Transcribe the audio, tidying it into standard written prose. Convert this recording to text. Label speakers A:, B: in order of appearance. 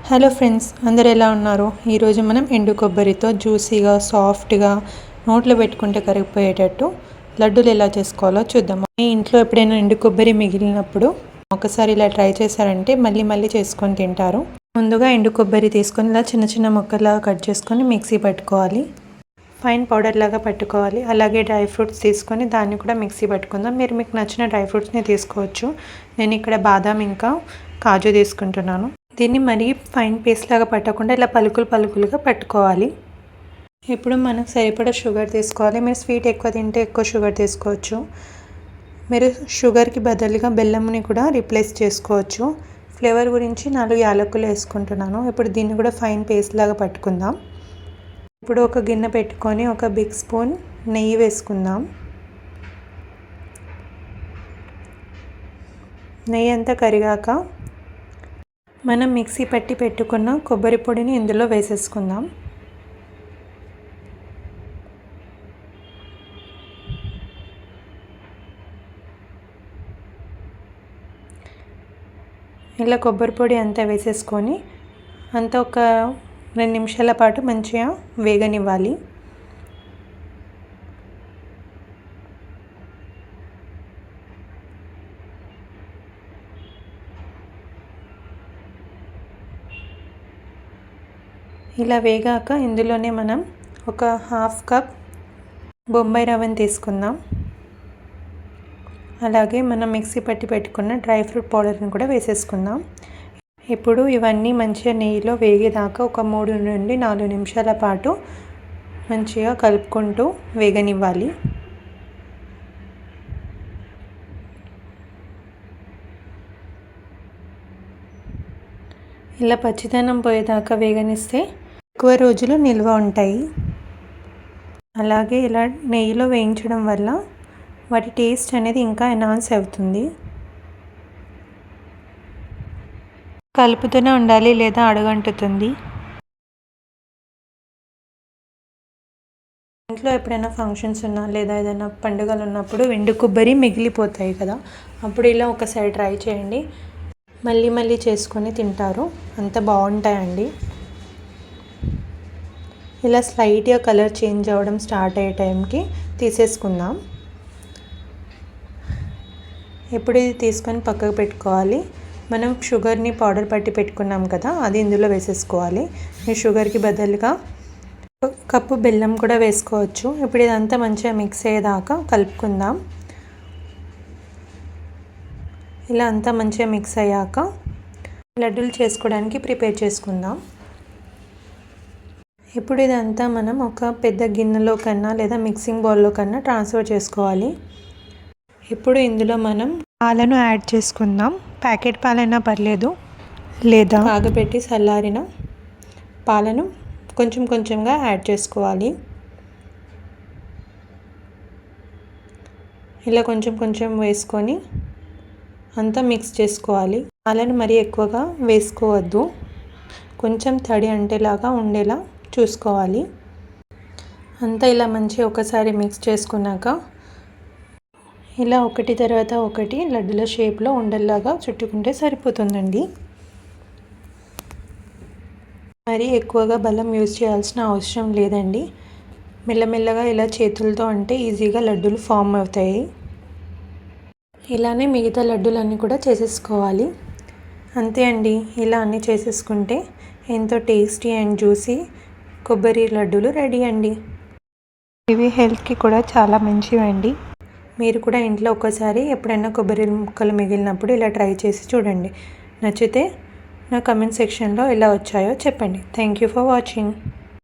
A: Hello friends, అందరు ఎలా ఉన్నారు? ఈరోజు మనం ఎండు కొబ్బరితో జ్యూసీగా సాఫ్ట్గా నోట్లో పెట్టుకుంటే కరిగిపోయేటట్టు లడ్డూలు ఎలా చేసుకోవాలో చూద్దాం. మీ ఇంట్లో ఎప్పుడైనా ఎండు కొబ్బరి మిగిలినప్పుడు ఒకసారి ఇలా ట్రై చేశారంటే మళ్ళీ మళ్ళీ చేసుకొని తింటారు. ముందుగా ఎండు కొబ్బరి తీసుకొని ఇలా చిన్న చిన్న ముక్కలాగా కట్ చేసుకొని మిక్సీ పట్టుకోవాలి. ఫైన్ పౌడర్ లాగా పట్టుకోవాలి. అలాగే డ్రై ఫ్రూట్స్ తీసుకొని దాన్ని కూడా మిక్సీ పట్టుకుందాం. మీకు నచ్చిన డ్రై ఫ్రూట్స్ని తీసుకోవచ్చు. నేను ఇక్కడ బాదాం ఇంకా కాజు తీసుకుంటున్నాను. దీన్ని మరీ ఫైన్ పేస్ట్ లాగా పట్టకుండా ఇలా పలుకులుగా పట్టుకోవాలి. ఇప్పుడు మనకు సరిపడా షుగర్ తీసుకోవాలి. మీరు స్వీట్ ఎక్కువ తింటే ఎక్కువ షుగర్ తీసుకోవచ్చు. మీరు షుగర్కి బదులుగా బెల్లంని కూడా రీప్లేస్ చేసుకోవచ్చు. ఫ్లేవర్ గురించి 4 యాలకులు వేసుకుంటున్నాను. ఇప్పుడు దీన్ని కూడా ఫైన్ పేస్ట్ లాగా పట్టుకుందాం. ఇప్పుడు ఒక గిన్నె పెట్టుకొని ఒక బిగ్ స్పూన్ నెయ్యి వేసుకుందాం. నెయ్యి అంతా కరిగాక మనం మిక్సీ పట్టి పెట్టుకున్న కొబ్బరి పొడిని ఇందులో వేసేసుకుందాం. ఇలా కొబ్బరి పొడి అంతా వేసేసుకొని అంతా ఒక 2 నిమిషాల పాటు మంచిగా వేగనివ్వాలి. ఇలా వేగాక ఇందులోనే మనం ఒక 1/2 కప్ బొంబాయి రవ్వని తీసుకుందాం. అలాగే మనం మిక్సీ పట్టి పెట్టుకున్న డ్రై ఫ్రూట్ పౌడర్ని కూడా వేసేసుకుందాం. ఇప్పుడు ఇవన్నీ మంచిగా నెయ్యిలో వేగేదాకా ఒక 3 నుండి 4 నిమిషాల పాటు మంచిగా కలుపుకుంటూ వేగనివ్వాలి. ఇలా పచ్చిదనం పోయేదాకా వేగనిస్తే ఎక్కువ రోజులు నిల్వ ఉంటాయి. అలాగే ఇలా నెయ్యిలో వేయించడం వల్ల వాటి టేస్ట్ అనేది ఇంకా ఎన్హాన్స్ అవుతుంది. కలుపుతూనే ఉండాలి లేదా అడుగంటుతుంది. ఇంట్లో ఎప్పుడైనా ఫంక్షన్స్ ఉన్నా లేదా ఏదైనా పండుగలు ఉన్నప్పుడు ఎండు కొబ్బరి మిగిలిపోతాయి కదా, అప్పుడు ఇలా ఒకసారి ట్రై చేయండి. మళ్ళీ చేసుకొని తింటారు. అంత బాగుంటాయండి. ఇలా స్లైట్గా కలర్ చేంజ్ అవ్వడం స్టార్ట్ అయ్యే టైంకి తీసేసుకుందాం. ఇప్పుడు ఇది తీసుకొని పక్కకు పెట్టుకోవాలి. మనం షుగర్ని పౌడర్ పట్టి పెట్టుకున్నాం కదా, అది ఇందులో వేసేసుకోవాలి. ఈ షుగర్కి బదులుగా కప్పు బెల్లం కూడా వేసుకోవచ్చు. ఇప్పుడు ఇదంతా మంచిగా మిక్స్ అయ్యేదాకా కలుపుకుందాం. ఇలా అంతా మంచిగా మిక్స్ అయ్యాక లడ్డూలు చేసుకోవడానికి ప్రిపేర్ చేసుకుందాం. ఇప్పుడు ఇదంతా మనం ఒక పెద్ద గిన్నెలో కన్నా లేదా మిక్సింగ్ బౌల్లో కన్నా ట్రాన్స్ఫర్ చేసుకోవాలి. ఇప్పుడు ఇందులో మనం పాలను యాడ్ చేసుకుందాం. ప్యాకెట్ పాలైనా పర్లేదు, లేదా కాగబెట్టి చల్లారిన పాలను కొంచెంగా యాడ్ చేసుకోవాలి. ఇలా కొంచెం వేసుకొని అంతా మిక్స్ చేసుకోవాలి. పాలను మరీ ఎక్కువగా వేసుకోవద్దు, కొంచెం తడి అంటేలాగా ఉండేలా చూసుకోవాలి. అంతా ఇలా మంచిగా ఒకసారి మిక్స్ చేసుకున్నాక ఇలా ఒకటి తర్వాత ఒకటి లడ్డుల షేప్లో ఉండేలాగా చుట్టుకుంటే సరిపోతుందండి. మరీ ఎక్కువగా బలం యూజ్ చేయాల్సిన అవసరం లేదండి. మెల్లమెల్లగా ఇలా చేతులతో అంటే ఈజీగా లడ్డూలు ఫామ్ అవుతాయి. ఇలానే మిగతా లడ్డూలన్నీ కూడా చేసేసుకోవాలి. అంతే అండి, ఇలా అన్నీ చేసేసుకుంటే ఎంతో టేస్టీ అండ్ జ్యూసీ కొబ్బరి లడ్డూలు రెడీ అండి. ఇవి హెల్త్కి కూడా చాలా మంచివండి. మీరు కూడా ఇంట్లో ఒకసారి ఎప్పుడైనా కొబ్బరి ముక్కలు మిగిలినప్పుడు ఇలా ట్రై చేసి చూడండి. నచ్చితే నా కమెంట్ సెక్షన్లో ఎలా వచ్చాయో చెప్పండి. Thank you for watching.